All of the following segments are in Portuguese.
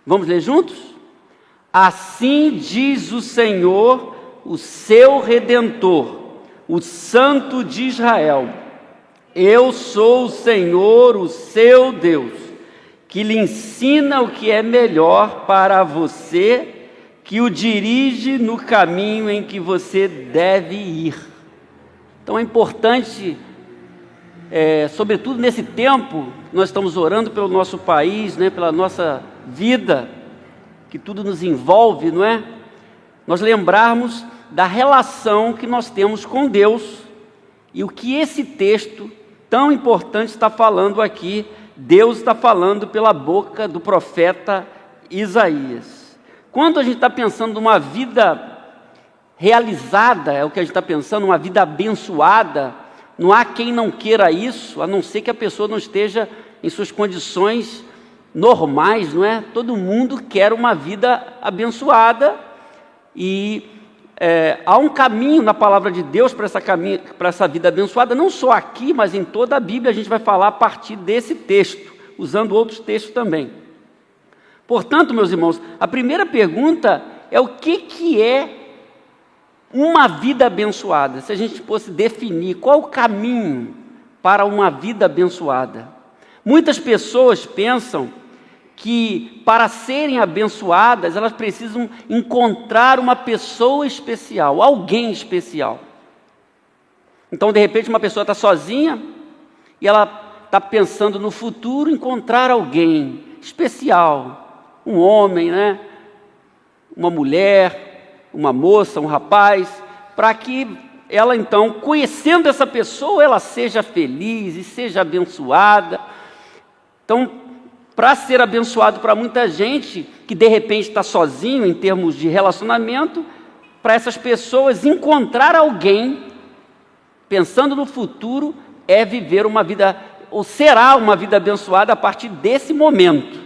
Vamos ler juntos? Assim diz o Senhor, o seu Redentor, o Santo de Israel: eu sou o Senhor, o seu Deus, que lhe ensina o que é melhor para você, que o dirige no caminho em que você deve ir. Então é importante, sobretudo nesse tempo, nós estamos orando pelo nosso país, né, pela nossa vida, que tudo nos envolve, não é? Nós lembrarmos da relação que nós temos com Deus e o que esse texto tão importante está falando aqui. Deus está falando pela boca do profeta Isaías. Quando a gente está pensando numa vida realizada, é o que a gente está pensando, uma vida abençoada, não há quem não queira isso, a não ser que a pessoa não esteja em suas condições normais, não é? Todo mundo quer uma vida abençoada e há um caminho na palavra de Deus para essa vida abençoada, não só aqui, mas em toda a Bíblia. A gente vai falar a partir desse texto, usando outros textos também. Portanto, meus irmãos, a primeira pergunta é o que é uma vida abençoada? Se a gente fosse definir qual o caminho para uma vida abençoada. Muitas pessoas pensam que para serem abençoadas, elas precisam encontrar uma pessoa especial, alguém especial. Então, de repente, uma pessoa está sozinha e ela está pensando no futuro encontrar alguém especial, um homem, né? Uma mulher, uma moça, um rapaz, para que ela então, conhecendo essa pessoa, ela seja feliz e seja abençoada. Então, para ser abençoado para muita gente que de repente está sozinho em termos de relacionamento, para essas pessoas encontrar alguém, pensando no futuro, é viver uma vida, ou será uma vida abençoada a partir desse momento.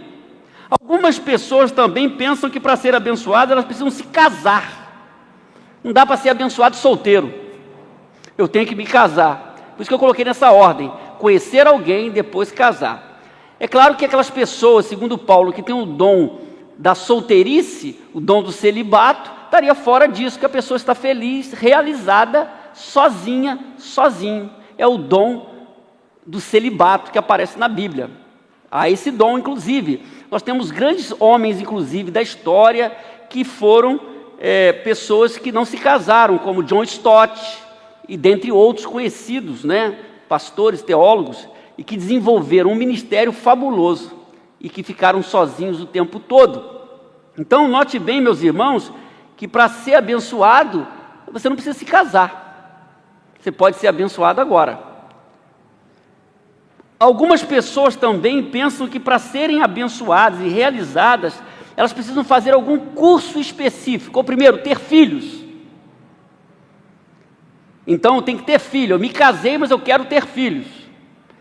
Algumas pessoas também pensam que para ser abençoadas elas precisam se casar. Não dá para ser abençoado solteiro. Eu tenho que me casar. Por isso que eu coloquei nessa ordem: conhecer alguém e depois casar. É claro que aquelas pessoas, segundo Paulo, que têm o dom da solteirice, o dom do celibato, estaria fora disso, que a pessoa está feliz, realizada, sozinha, sozinho. É o dom do celibato que aparece na Bíblia. Há esse dom, inclusive. Nós temos grandes homens, inclusive, da história, que foram pessoas que não se casaram, como John Stott, e dentre outros conhecidos, né? Pastores, teólogos, e que desenvolveram um ministério fabuloso e que ficaram sozinhos o tempo todo. Então, note bem, meus irmãos, que para ser abençoado, você não precisa se casar. Você pode ser abençoado agora. Algumas pessoas também pensam que para serem abençoadas e realizadas, elas precisam fazer algum curso específico. Ou primeiro, ter filhos. Então, eu tenho que ter filho. Eu me casei, mas eu quero ter filhos.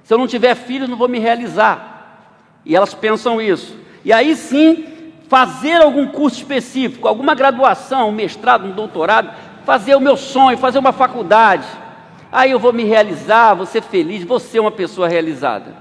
Se eu não tiver filhos, não vou me realizar. E elas pensam isso. E aí sim, fazer algum curso específico, alguma graduação, um mestrado, um doutorado, fazer o meu sonho, fazer uma faculdade. Aí eu vou me realizar, vou ser feliz, vou ser uma pessoa realizada.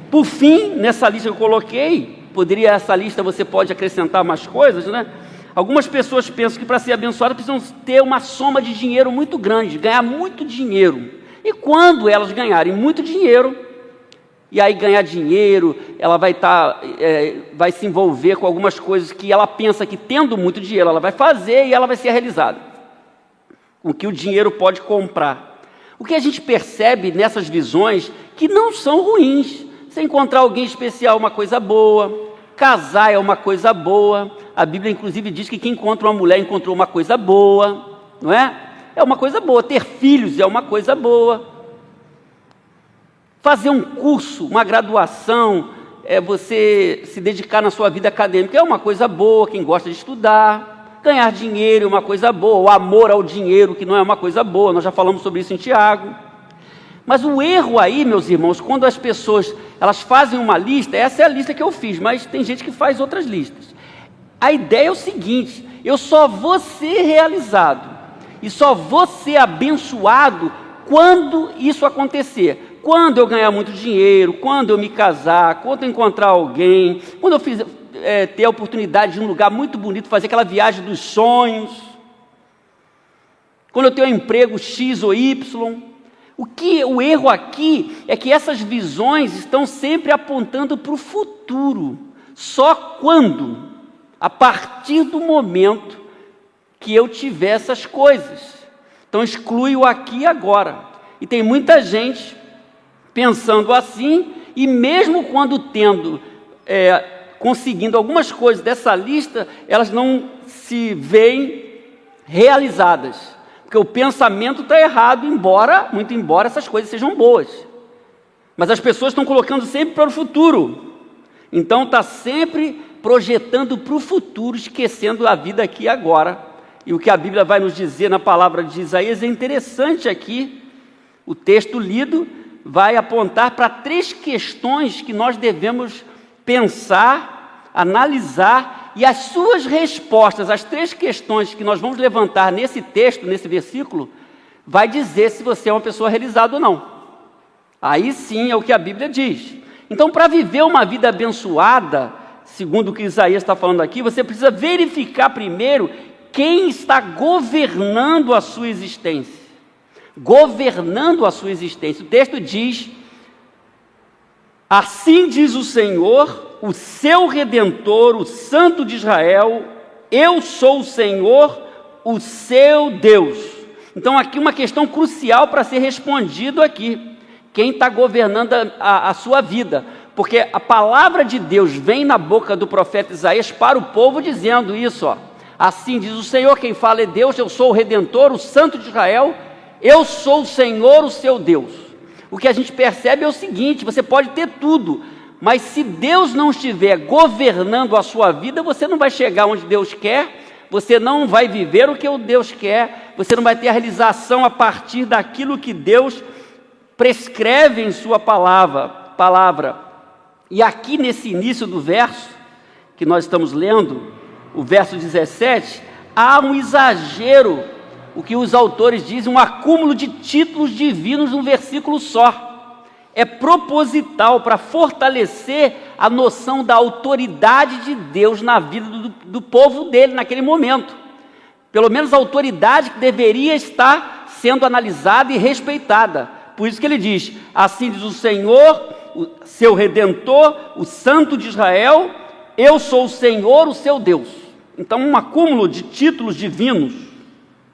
Por fim, nessa lista que eu coloquei, essa lista você pode acrescentar mais coisas, né? Algumas pessoas pensam que para ser abençoada precisam ter uma soma de dinheiro muito grande, ganhar muito dinheiro. E quando elas ganharem muito dinheiro, e aí ganhar dinheiro, ela vai se envolver com algumas coisas que ela pensa que tendo muito dinheiro ela vai fazer e ela vai ser realizada. O que o dinheiro pode comprar. O que a gente percebe nessas visões que não são ruins. Você encontrar alguém especial é uma coisa boa, casar é uma coisa boa. A Bíblia inclusive diz que quem encontra uma mulher encontrou uma coisa boa, não é? É uma coisa boa. Ter filhos é uma coisa boa. Fazer um curso, uma graduação, você se dedicar na sua vida acadêmica é uma coisa boa, quem gosta de estudar. Ganhar dinheiro é uma coisa boa, o amor ao dinheiro, que não é uma coisa boa, nós já falamos sobre isso em Tiago. Mas o erro aí, meus irmãos, quando as pessoas elas fazem uma lista, essa é a lista que eu fiz, mas tem gente que faz outras listas. A ideia é o seguinte: eu só vou ser realizado e só vou ser abençoado quando isso acontecer. quando eu ganhar muito dinheiro, quando eu me casar, quando eu encontrar alguém, quando eu ter a oportunidade de ir num lugar muito bonito, fazer aquela viagem dos sonhos, quando eu tenho um emprego X ou Y. O erro aqui é que essas visões estão sempre apontando para o futuro. Só quando, a partir do momento que eu tiver essas coisas. Então exclui o aqui e agora. E tem muita gente pensando assim, e mesmo quando conseguindo algumas coisas dessa lista, elas não se veem realizadas. Porque o pensamento está errado, muito embora essas coisas sejam boas. Mas as pessoas estão colocando sempre para o futuro. Então está sempre projetando para o futuro, esquecendo a vida aqui e agora. E o que a Bíblia vai nos dizer na palavra de Isaías é interessante aqui. O texto lido vai apontar para 3 questões que nós devemos pensar, analisar, e as suas respostas, as 3 questões que nós vamos levantar nesse texto, nesse versículo, vai dizer se você é uma pessoa realizada ou não. Aí sim é o que a Bíblia diz. Então, para viver uma vida abençoada, segundo o que Isaías está falando aqui, você precisa verificar primeiro quem está governando a sua existência. Governando a sua existência. O texto diz: assim diz o Senhor, o seu Redentor, o Santo de Israel, eu sou o Senhor, o seu Deus. Então aqui uma questão crucial para ser respondido aqui. Quem está governando a sua vida? Porque a palavra de Deus vem na boca do profeta Isaías para o povo dizendo isso, ó. Assim diz o Senhor, quem fala é Deus, eu sou o Redentor, o Santo de Israel, eu sou o Senhor, o seu Deus. O que a gente percebe é o seguinte: você pode ter tudo, mas se Deus não estiver governando a sua vida, você não vai chegar onde Deus quer, você não vai viver o que Deus quer, você não vai ter a realização a partir daquilo que Deus prescreve em sua palavra. E aqui nesse início do verso, que nós estamos lendo, o verso 17, há um exagero, o que os autores dizem, um acúmulo de títulos divinos num versículo só. É proposital para fortalecer a noção da autoridade de Deus na vida do povo dele naquele momento. Pelo menos a autoridade que deveria estar sendo analisada e respeitada. Por isso que ele diz: assim diz o Senhor, o seu Redentor, o Santo de Israel, eu sou o Senhor, o seu Deus. Então um acúmulo de títulos divinos,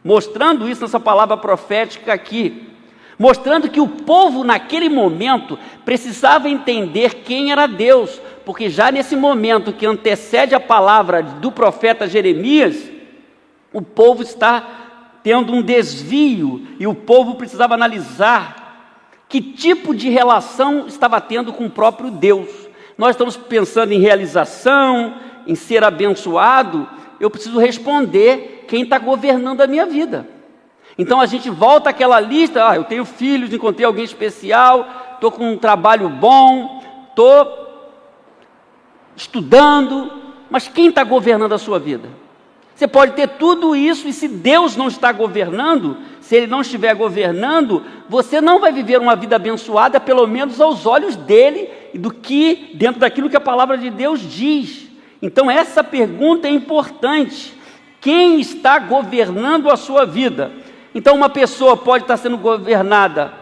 mostrando isso nessa palavra profética aqui, mostrando que o povo naquele momento precisava entender quem era Deus, porque já nesse momento que antecede a palavra do profeta Jeremias, o povo está tendo um desvio, e o povo precisava analisar que tipo de relação estava tendo com o próprio Deus. Nós estamos pensando em realização, em ser abençoado. Eu preciso responder quem está governando a minha vida. Então a gente volta àquela lista: eu tenho filhos, encontrei alguém especial, estou com um trabalho bom, estou estudando, mas quem está governando a sua vida? Você pode ter tudo isso, e se Deus não está governando, se Ele não estiver governando, você não vai viver uma vida abençoada, pelo menos aos olhos dEle, e dentro daquilo que a palavra de Deus diz. Então essa pergunta é importante: quem está governando a sua vida? Então uma pessoa pode estar sendo governada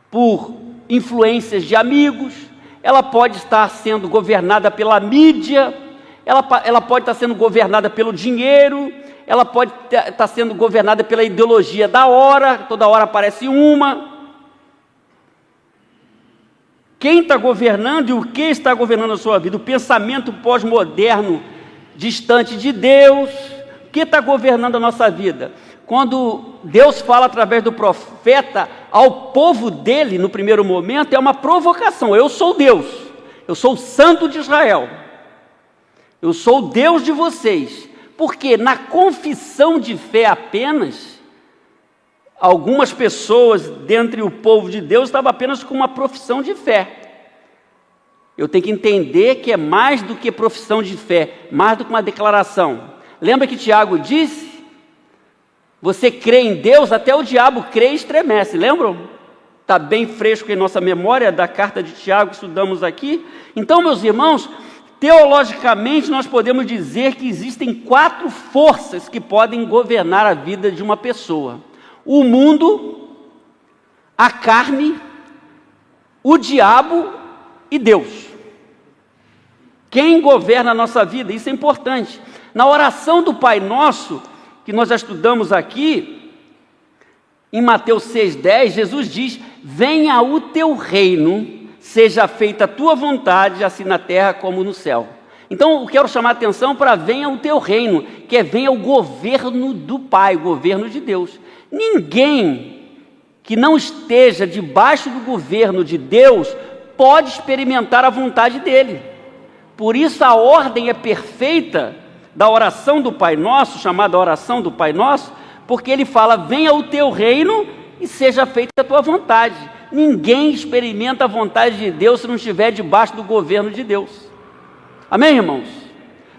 por influências de amigos, ela pode estar sendo governada pela mídia, ela pode estar sendo governada pelo dinheiro, ela pode estar sendo governada pela ideologia da hora, toda hora aparece uma. Quem está governando e o que está governando a sua vida? O pensamento pós-moderno distante de Deus. O que está governando a nossa vida? Quando Deus fala através do profeta ao povo dele, no primeiro momento, é uma provocação: eu sou Deus, eu sou o Santo de Israel, eu sou o Deus de vocês. Porque na confissão de fé apenas, algumas pessoas dentre o povo de Deus estavam apenas com uma profissão de fé. Eu tenho que entender que é mais do que profissão de fé, mais do que uma declaração. Lembra que Tiago disse: você crê em Deus, até o diabo crê e estremece, lembram? Está bem fresco em nossa memória da carta de Tiago que estudamos aqui. Então, meus irmãos, teologicamente nós podemos dizer que existem 4 forças que podem governar a vida de uma pessoa: o mundo, a carne, o diabo e Deus. Quem governa a nossa vida? Isso é importante. Na oração do Pai Nosso, que nós já estudamos aqui, em Mateus 6,10, Jesus diz: venha o teu reino, seja feita a tua vontade, assim na terra como no céu. Então, eu quero chamar a atenção para venha o teu reino, que é venha o governo do Pai, o governo de Deus. Ninguém que não esteja debaixo do governo de Deus pode experimentar a vontade dele. Por isso a ordem é perfeita da oração do Pai Nosso, chamada oração do Pai Nosso, porque ele fala: venha o teu reino e seja feita a tua vontade. Ninguém experimenta a vontade de Deus se não estiver debaixo do governo de Deus. Amém, irmãos?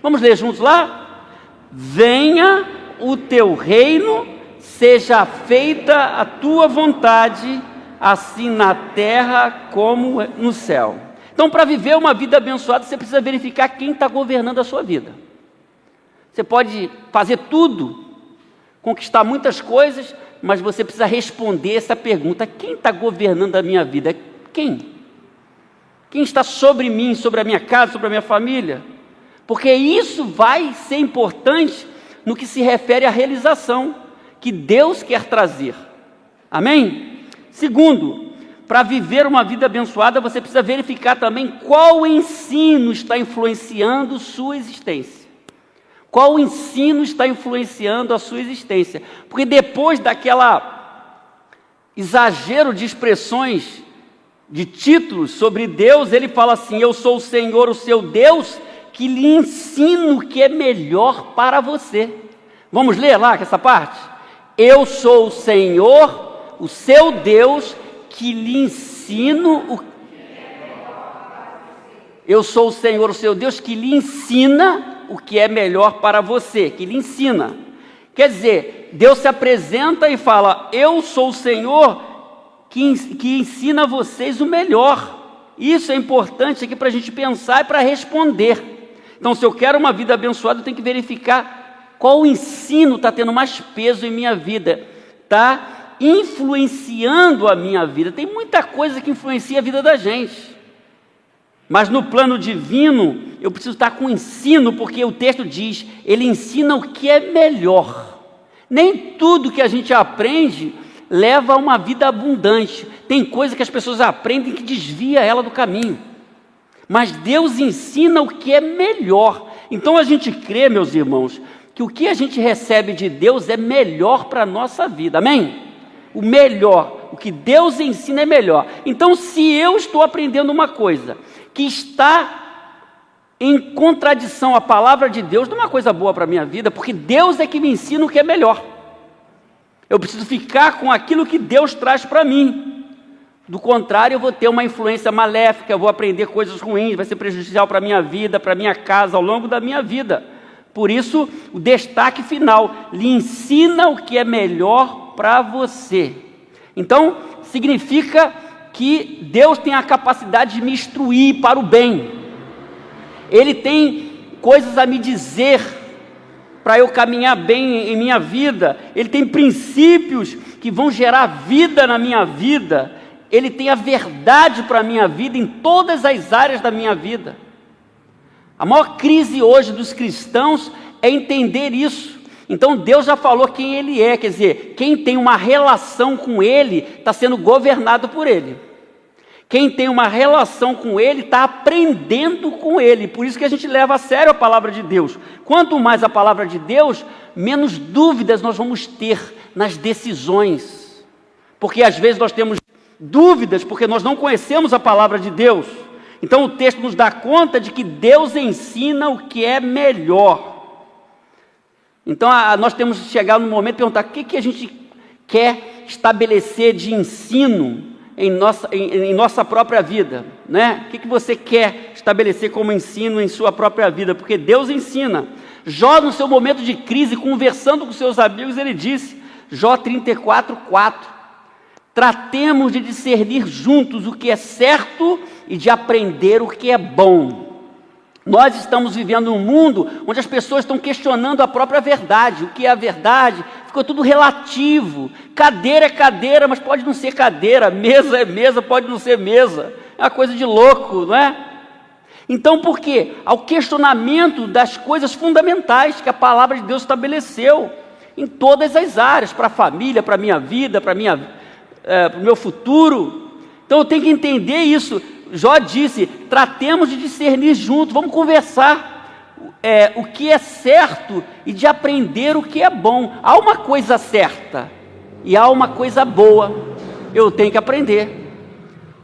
Vamos ler juntos lá? Venha o teu reino, seja feita a tua vontade, assim na terra como no céu. Então, para viver uma vida abençoada, você precisa verificar quem está governando a sua vida. Você pode fazer tudo, conquistar muitas coisas, mas você precisa responder essa pergunta: quem está governando a minha vida? Quem? Quem está sobre mim, sobre a minha casa, sobre a minha família? Porque isso vai ser importante no que se refere à realização que Deus quer trazer. Amém? Segundo, para viver uma vida abençoada, você precisa verificar também qual ensino está influenciando sua existência. Qual ensino está influenciando a sua existência? Porque depois daquela exagero de expressões, de títulos sobre Deus, ele fala assim: eu sou o Senhor, o seu Deus, que lhe ensino o que é melhor para você. Vamos ler lá essa parte? Eu sou o Senhor, o seu Deus, que lhe ensino o... Eu sou o Senhor, o seu Deus, que lhe ensina o que é melhor para você, que lhe ensina. Quer dizer, Deus se apresenta e fala: eu sou o Senhor que ensina a vocês o melhor. Isso é importante aqui para a gente pensar e para responder. Então, se eu quero uma vida abençoada, eu tenho que verificar qual ensino está tendo mais peso em minha vida, está influenciando a minha vida. Tem muita coisa que influencia a vida da gente, mas no plano divino eu preciso estar com ensino, porque o texto diz: ele ensina o que é melhor. Nem tudo que a gente aprende leva a uma vida abundante. Tem coisa que as pessoas aprendem que desvia ela do caminho, mas Deus ensina o que é melhor. Então a gente crê, meus irmãos, que o que a gente recebe de Deus é melhor para a nossa vida. Amém? O melhor, o que Deus ensina é melhor. Então, se eu estou aprendendo uma coisa que está em contradição à palavra de Deus, não é uma coisa boa para a minha vida, porque Deus é que me ensina o que é melhor. Eu preciso ficar com aquilo que Deus traz para mim. Do contrário, eu vou ter uma influência maléfica, eu vou aprender coisas ruins, vai ser prejudicial para a minha vida, para a minha casa, ao longo da minha vida. Por isso, o destaque final: lhe ensina o que é melhor para você. Então, significa que Deus tem a capacidade de me instruir para o bem. Ele tem coisas a me dizer para eu caminhar bem em minha vida. Ele tem princípios que vão gerar vida na minha vida. Ele tem a verdade para a minha vida em todas as áreas da minha vida. A maior crise hoje dos cristãos é entender isso. Então Deus já falou quem Ele é, quer dizer, quem tem uma relação com Ele está sendo governado por Ele. Quem tem uma relação com Ele está aprendendo com Ele. Por isso que a gente leva a sério a palavra de Deus. Quanto mais a palavra de Deus, menos dúvidas nós vamos ter nas decisões. Porque às vezes nós temos dúvidas porque nós não conhecemos a palavra de Deus. Então o texto nos dá conta de que Deus ensina o que é melhor. Então nós temos que chegar no momento de perguntar: o que a gente quer estabelecer de ensino em nossa própria vida, né? O que você quer estabelecer como ensino em sua própria vida? Porque Deus ensina. Jó, no seu momento de crise, conversando com seus amigos, ele disse, Jó 34:4, tratemos de discernir juntos o que é certo e de aprender o que é bom. Nós estamos vivendo num mundo onde as pessoas estão questionando a própria verdade. O que é a verdade? Ficou tudo relativo. Cadeira é cadeira, mas pode não ser cadeira. Mesa é mesa, pode não ser mesa. É uma coisa de louco, não é? Então, por quê? Ao questionamento das coisas fundamentais que a palavra de Deus estabeleceu em todas as áreas, para a família, para a minha vida, para o meu futuro. Então eu tenho que entender isso. Jó disse, tratemos de discernir juntos, vamos conversar o que é certo e de aprender o que é bom. Há uma coisa certa e há uma coisa boa, eu tenho que aprender.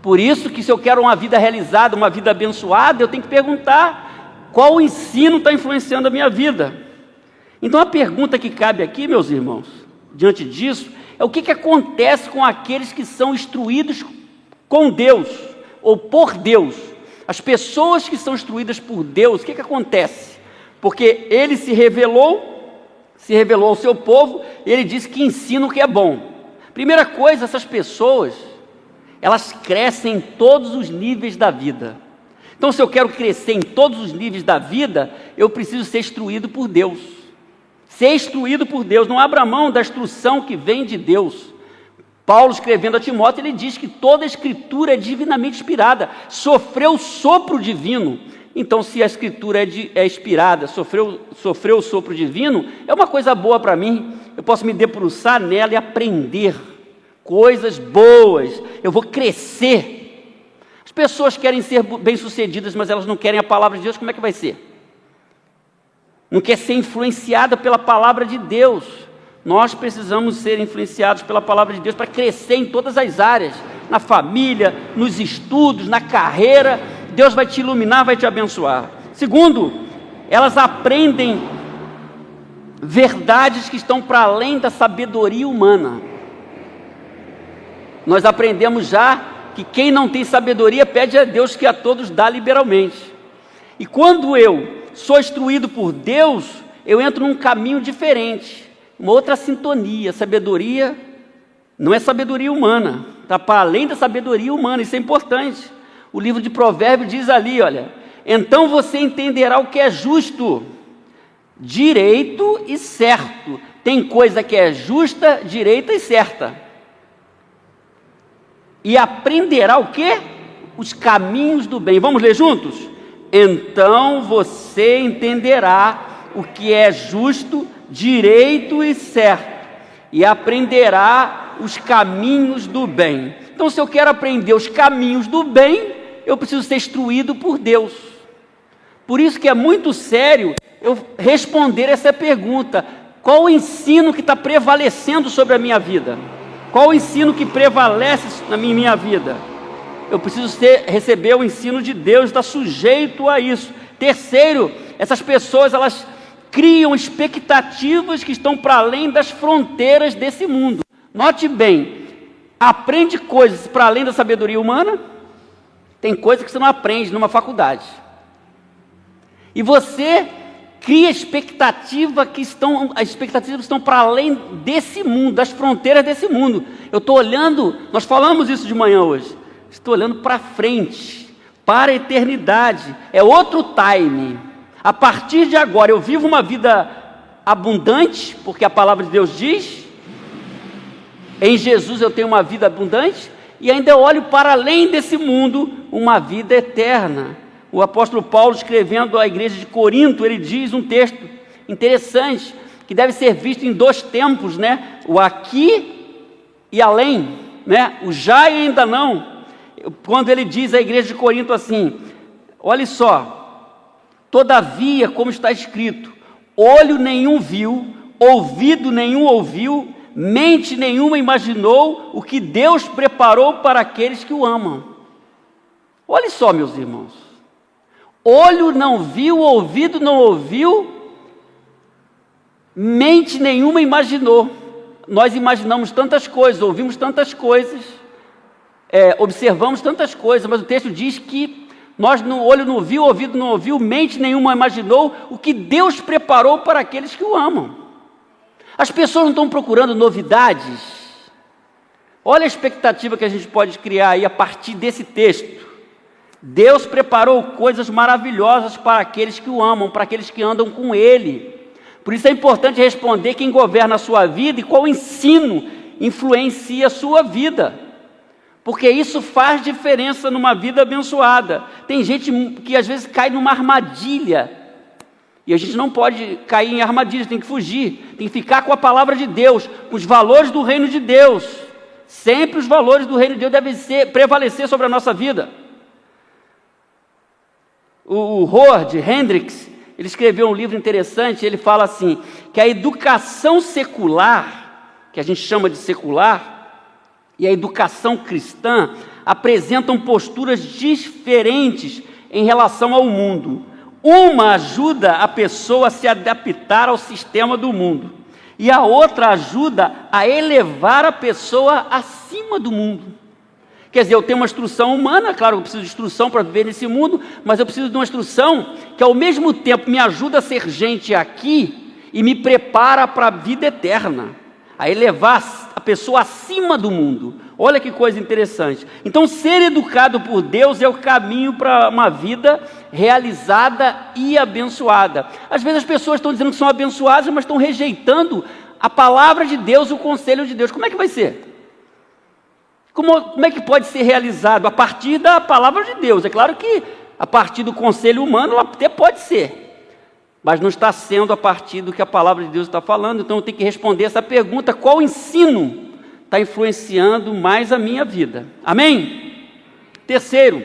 Por isso que se eu quero uma vida realizada, uma vida abençoada, eu tenho que perguntar qual ensino está influenciando a minha vida. Então a pergunta que cabe aqui, meus irmãos, diante disso, é o que acontece com aqueles que são instruídos com Deus, ou por Deus. As pessoas que são instruídas por Deus, o que acontece? Porque Ele se revelou ao seu povo, e Ele disse que ensina o que é bom. Primeira coisa, essas pessoas, elas crescem em todos os níveis da vida. Então, se eu quero crescer em todos os níveis da vida, eu preciso ser instruído por Deus. Ser instruído por Deus, não abra mão da instrução que vem de Deus. Paulo, escrevendo a Timóteo, ele diz que toda a Escritura é divinamente inspirada, sofreu o sopro divino. Então, se a Escritura é inspirada, sofreu o sopro divino, é uma coisa boa para mim. Eu posso me debruçar nela e aprender coisas boas. Eu vou crescer. As pessoas querem ser bem-sucedidas, mas elas não querem a palavra de Deus, como é que vai ser? Não quer ser influenciada pela palavra de Deus. Nós precisamos ser influenciados pela palavra de Deus para crescer em todas as áreas, na família, nos estudos, na carreira. Deus vai te iluminar, vai te abençoar. Segundo, elas aprendem verdades que estão para além da sabedoria humana. Nós aprendemos já que quem não tem sabedoria pede a Deus que a todos dá liberalmente. E quando eu sou instruído por Deus, eu entro num caminho diferente, uma outra sintonia. Sabedoria não é sabedoria humana, está para além da sabedoria humana, isso é importante. O livro de Provérbios diz ali, olha, então você entenderá o que é justo, direito e certo. Tem coisa que é justa, direita e certa. E aprenderá o quê? Os caminhos do bem. Vamos ler juntos? Então você entenderá o que é justo, direito e certo, e aprenderá os caminhos do bem. Então, se eu quero aprender os caminhos do bem, eu preciso ser instruído por Deus. Por isso que é muito sério eu responder essa pergunta: qual o ensino que está prevalecendo sobre a minha vida? Qual o ensino que prevalece na minha vida? Eu preciso receber o ensino de Deus, estar sujeito a isso. Terceiro, essas pessoas, elas criam expectativas que estão para além das fronteiras desse mundo. Note bem, aprende coisas para além da sabedoria humana. Tem coisas que você não aprende numa faculdade. E você cria expectativas que estão para além desse mundo, das fronteiras desse mundo. Eu estou olhando, nós falamos isso de manhã hoje, estou olhando para frente, para a eternidade, é outro time. A partir de agora eu vivo uma vida abundante, porque a palavra de Deus diz, em Jesus eu tenho uma vida abundante, e ainda eu olho para além desse mundo, uma vida eterna. O apóstolo Paulo, escrevendo à igreja de Corinto, ele diz um texto interessante, que deve ser visto em dois tempos, né? O aqui e além, né? O já e ainda não. Quando ele diz à igreja de Corinto assim, olha só, todavia, como está escrito, olho nenhum viu, ouvido nenhum ouviu, mente nenhuma imaginou o que Deus preparou para aqueles que o amam. Olha só, meus irmãos, olho não viu, ouvido não ouviu, mente nenhuma imaginou. Nós imaginamos tantas coisas, ouvimos tantas coisas, observamos tantas coisas, mas o texto diz que olho não viu, ouvido não ouviu, mente nenhuma imaginou o que Deus preparou para aqueles que o amam. As pessoas não estão procurando novidades, Olha a expectativa que a gente pode criar aí a partir desse texto. Deus preparou coisas maravilhosas para aqueles que o amam, para aqueles que andam com Ele. Por isso é importante responder quem governa a sua vida e qual ensino influencia a sua vida. Porque isso faz diferença numa vida abençoada. Tem gente que às vezes cai numa armadilha. E a gente não pode cair em armadilhas, tem que fugir. Tem que ficar com a palavra de Deus, com os valores do reino de Deus. Sempre os valores do reino de Deus devem prevalecer sobre a nossa vida. O Howard Hendricks, ele escreveu um livro interessante, ele fala assim, que a educação secular, que a gente chama de secular, e a educação cristã apresentam posturas diferentes em relação ao mundo. Uma ajuda a pessoa a se adaptar ao sistema do mundo, e a outra ajuda a elevar a pessoa acima do mundo. Quer dizer, eu tenho uma instrução humana, claro, eu preciso de instrução para viver nesse mundo, mas eu preciso de uma instrução que ao mesmo tempo me ajuda a ser gente aqui e me prepara para a vida eterna, a elevar a pessoa acima do mundo. Olha que coisa interessante. Então, ser educado por Deus é o caminho para uma vida realizada e abençoada. Às vezes as pessoas estão dizendo que são abençoadas, mas estão rejeitando a palavra de Deus, o conselho de Deus. Como é que vai ser? Como é que pode ser realizado? A partir da palavra de Deus. É claro que a partir do conselho humano até pode ser, mas não está sendo a partir do que a palavra de Deus está falando. Então eu tenho que responder essa pergunta: qual ensino está influenciando mais a minha vida? Amém? Terceiro,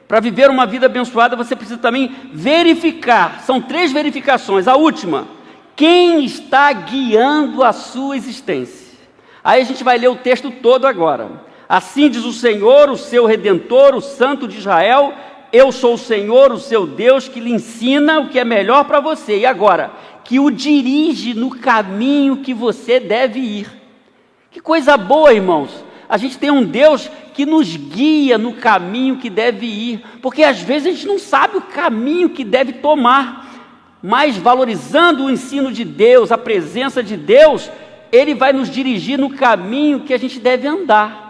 para viver uma vida abençoada, você precisa também verificar. São 3 verificações. A última: quem está guiando a sua existência? Aí a gente vai ler o texto todo agora. Assim diz o Senhor, o seu Redentor, o Santo de Israel: eu sou o Senhor, o seu Deus, que lhe ensina o que é melhor para você. E agora, que o dirige no caminho que você deve ir. Que coisa boa, irmãos. A gente tem um Deus que nos guia no caminho que deve ir. Porque às vezes a gente não sabe o caminho que deve tomar. Mas valorizando o ensino de Deus, a presença de Deus, Ele vai nos dirigir no caminho que a gente deve andar.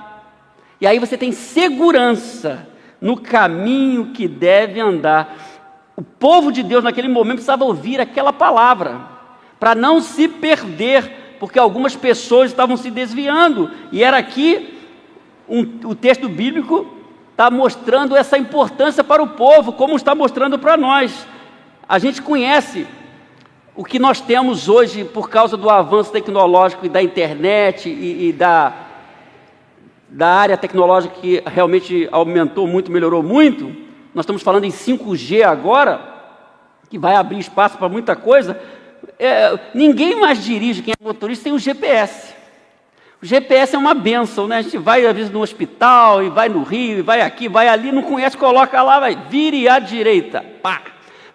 E aí você tem segurança no caminho que deve andar. O povo de Deus naquele momento precisava ouvir aquela palavra, para não se perder, porque algumas pessoas estavam se desviando. E era aqui, o texto bíblico está mostrando essa importância para o povo, como está mostrando para nós. A gente conhece o que nós temos hoje por causa do avanço tecnológico e da internet e da área tecnológica, que realmente aumentou muito, melhorou muito. Nós estamos falando em 5G agora, que vai abrir espaço para muita coisa. Ninguém mais dirige, quem é motorista, tem o GPS. O GPS é uma bênção, né? A gente vai às vezes no hospital, e vai no Rio, e vai aqui, vai ali, não conhece, coloca lá, vai, vire à direita, pá,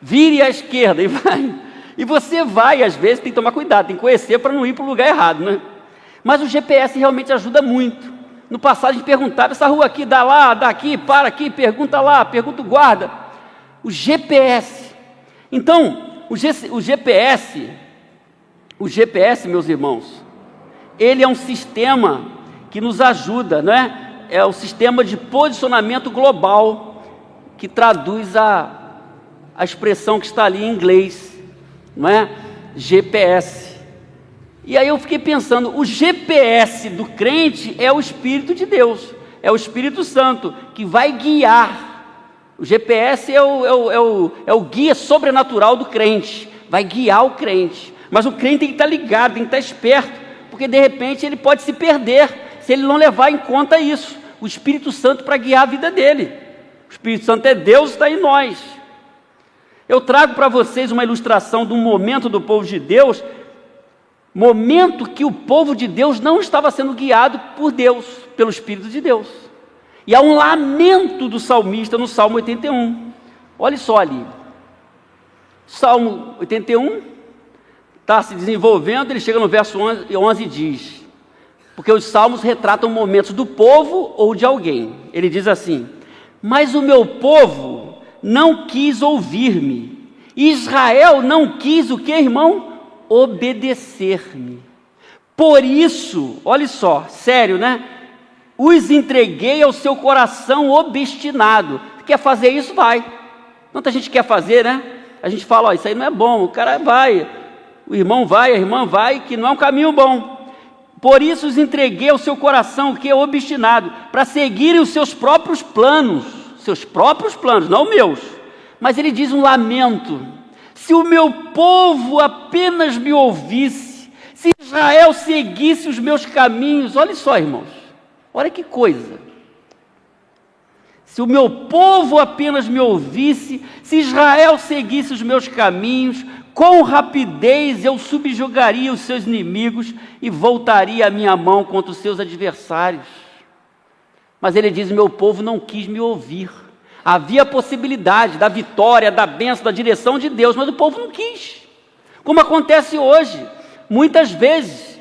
vire à esquerda, e vai. E você vai, às vezes, tem que tomar cuidado, tem que conhecer para não ir para o lugar errado, né? Mas o GPS realmente ajuda muito. No passado a gente perguntava: essa rua aqui dá lá, dá aqui, para aqui, pergunta lá, pergunta o guarda. O GPS. Então, o GPS, meus irmãos, ele é um sistema que nos ajuda, não é? É o sistema de posicionamento global, que traduz a expressão que está ali em inglês, não é? GPS. E aí eu fiquei pensando, o GPS do crente é o Espírito de Deus, é o Espírito Santo, que vai guiar. O GPS é o guia sobrenatural do crente, vai guiar o crente. Mas o crente tem que estar ligado, tem que estar esperto, porque de repente ele pode se perder, se ele não levar em conta isso. O Espírito Santo para guiar a vida dele. O Espírito Santo é Deus, está em nós. Eu trago para vocês uma ilustração de um momento do povo de Deus, momento que o povo de Deus não estava sendo guiado por Deus, pelo Espírito de Deus. E há um lamento do salmista no Salmo 81. Olha só ali. Salmo 81 está se desenvolvendo, ele chega no verso 11 e diz, porque os salmos retratam momentos do povo ou de alguém. Ele diz assim: mas o meu povo não quis ouvir-me. Israel não quis o que, irmão? Obedecer-me. Por isso, olha só, sério, né? os entreguei ao seu coração obstinado. Quer fazer isso? Vai. Tanta gente quer fazer, né? A gente fala, ó, isso aí não é bom, o cara vai, o irmão vai, a irmã vai, que não é um caminho bom. Por isso os entreguei ao seu coração, que é obstinado, para seguirem os seus próprios planos, não meus. Mas ele diz um lamento: se o meu povo apenas me ouvisse, se Israel seguisse os meus caminhos. Olha só, irmãos, olha que coisa. Se o meu povo apenas me ouvisse, se Israel seguisse os meus caminhos, com rapidez eu subjugaria os seus inimigos e voltaria a minha mão contra os seus adversários. Mas ele diz: meu povo não quis me ouvir. Havia possibilidade da vitória, da bênção, da direção de Deus, mas o povo não quis. Como acontece hoje, muitas vezes,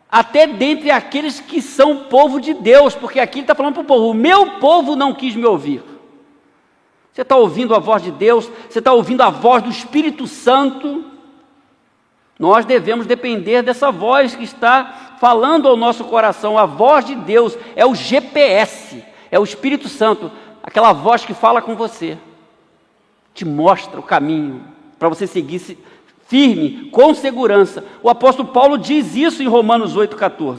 até dentre aqueles que são povo de Deus, porque aqui ele está falando para o povo: o meu povo não quis me ouvir. Você está ouvindo a voz de Deus? Você está ouvindo a voz do Espírito Santo? Nós devemos depender dessa voz que está falando ao nosso coração. A voz de Deus é o GPS, é o Espírito Santo, aquela voz que fala com você, te mostra o caminho para você seguir firme, com segurança. O apóstolo Paulo diz isso em Romanos 8,14.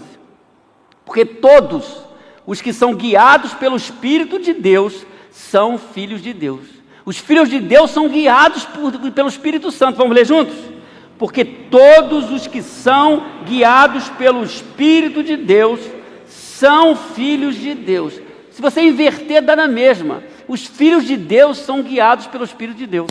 Porque todos os que são guiados pelo Espírito de Deus são filhos de Deus. Os filhos de Deus são guiados pelo Espírito Santo. Vamos ler juntos? Porque todos os que são guiados pelo Espírito de Deus são filhos de Deus. Se você inverter, dá na mesma. Os filhos de Deus são guiados pelo Espírito de Deus.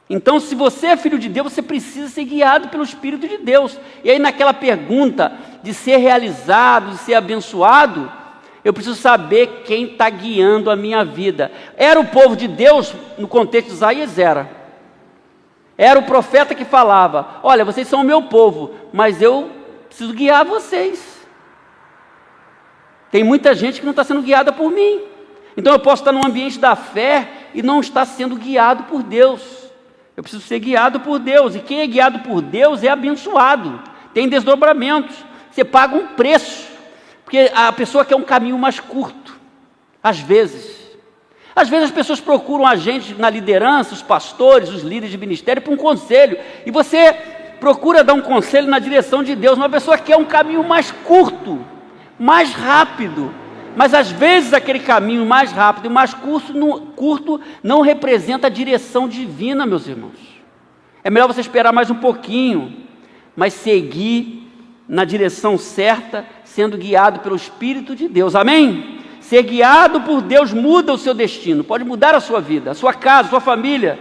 Então, se você é filho de Deus, você precisa ser guiado pelo Espírito de Deus. E aí, naquela pergunta de ser realizado, de ser abençoado, eu preciso saber quem está guiando a minha vida. Era o povo de Deus, no contexto de Isaías? Era o profeta que falava: olha, vocês são o meu povo, mas eu preciso guiar vocês. Tem muita gente que não está sendo guiada por mim. Então eu posso estar num ambiente da fé e não estar sendo guiado por Deus. Eu preciso ser guiado por Deus. E quem é guiado por Deus é abençoado. Tem desdobramentos. Você paga um preço. Porque a pessoa quer um caminho mais curto. Às vezes as pessoas procuram a gente na liderança, os pastores, os líderes de ministério, para um conselho. E você procura dar um conselho na direção de Deus. Uma pessoa quer um caminho mais curto, mais rápido, mas às vezes aquele caminho mais rápido e mais curto não representa a direção divina, meus irmãos. É melhor você esperar mais um pouquinho, mas seguir na direção certa, sendo guiado pelo Espírito de Deus. Amém? Ser guiado por Deus muda o seu destino, pode mudar a sua vida, a sua casa, a sua família.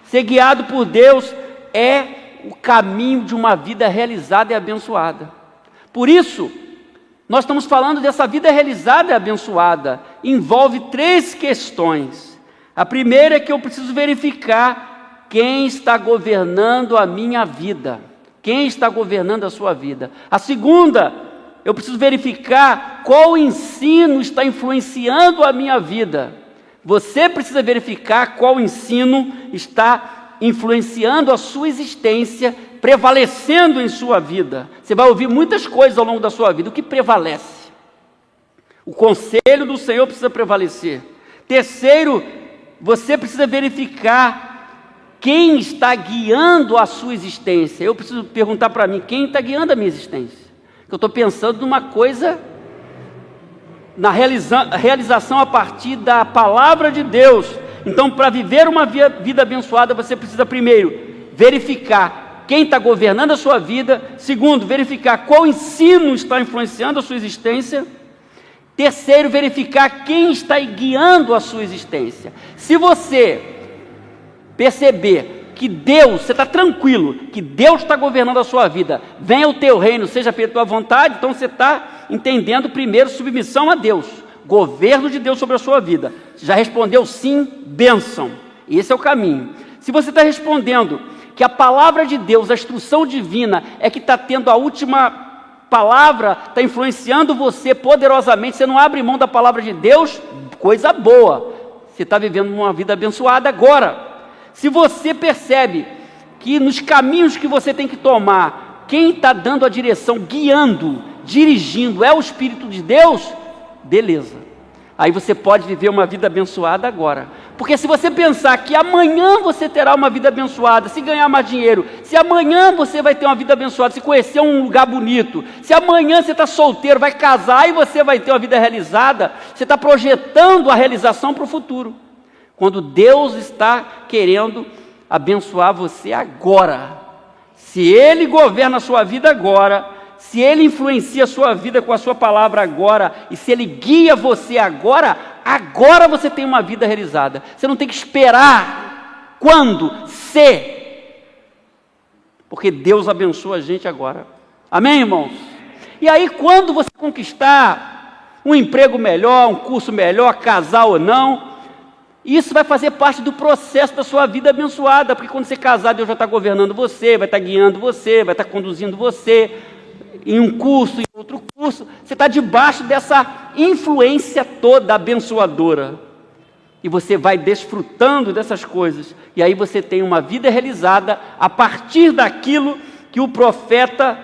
Ser guiado por Deus é o caminho de uma vida realizada e abençoada. Por isso, nós estamos falando dessa vida realizada e abençoada. Envolve 3 questões. A primeira é que eu preciso verificar quem está governando a minha vida. Quem está governando a sua vida. A segunda, eu preciso verificar qual ensino está influenciando a minha vida. Você precisa verificar qual ensino está influenciando a sua existência, prevalecendo em sua vida. Você vai ouvir muitas coisas ao longo da sua vida. O que prevalece? O conselho do Senhor precisa prevalecer. Terceiro, você precisa verificar quem está guiando a sua existência. Eu preciso perguntar para mim, quem está guiando a minha existência? Eu estou pensando numa coisa, na realização a partir da palavra de Deus. Então, para viver uma vida abençoada, você precisa primeiro verificar quem está governando a sua vida. Segundo, verificar qual ensino está influenciando a sua existência. Terceiro, verificar quem está guiando a sua existência. Se você perceber que Deus, você está tranquilo, que Deus está governando a sua vida, venha o teu reino, seja feita a tua vontade, então você está entendendo primeiro submissão a Deus, governo de Deus sobre a sua vida. Você já respondeu sim, bênção. Esse é o caminho. Se você está respondendo que a palavra de Deus, a instrução divina, é que está tendo a última palavra, está influenciando você poderosamente, você não abre mão da palavra de Deus, coisa boa. Você está vivendo uma vida abençoada agora. Se você percebe que nos caminhos que você tem que tomar, quem está dando a direção, guiando dirigindo, é o Espírito de Deus, beleza. Aí você pode viver uma vida abençoada agora. Porque se você pensar que amanhã você terá uma vida abençoada, se ganhar mais dinheiro, se amanhã você vai ter uma vida abençoada, se conhecer um lugar bonito, se amanhã você está solteiro, vai casar e você vai ter uma vida realizada, você está projetando a realização para o futuro. Quando Deus está querendo abençoar você agora. Se Ele governa a sua vida agora, se Ele influencia a sua vida com a sua palavra agora, e se Ele guia você agora, agora você tem uma vida realizada. Você não tem que esperar quando, se. Porque Deus abençoa a gente agora. Amém, irmãos? E aí, quando você conquistar um emprego melhor, um curso melhor, casar ou não, isso vai fazer parte do processo da sua vida abençoada, porque quando você casar, Deus já está governando você, vai estar guiando você, vai estar conduzindo você em um curso, em outro curso. Você está debaixo dessa influência toda abençoadora. E você vai desfrutando dessas coisas. E aí você tem uma vida realizada a partir daquilo que o profeta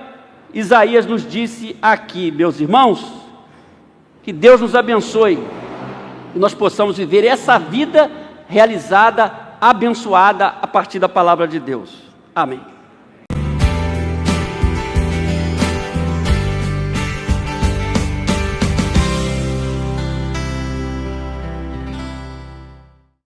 Isaías nos disse aqui. Meus irmãos, que Deus nos abençoe e nós possamos viver essa vida realizada, abençoada a partir da palavra de Deus. Amém.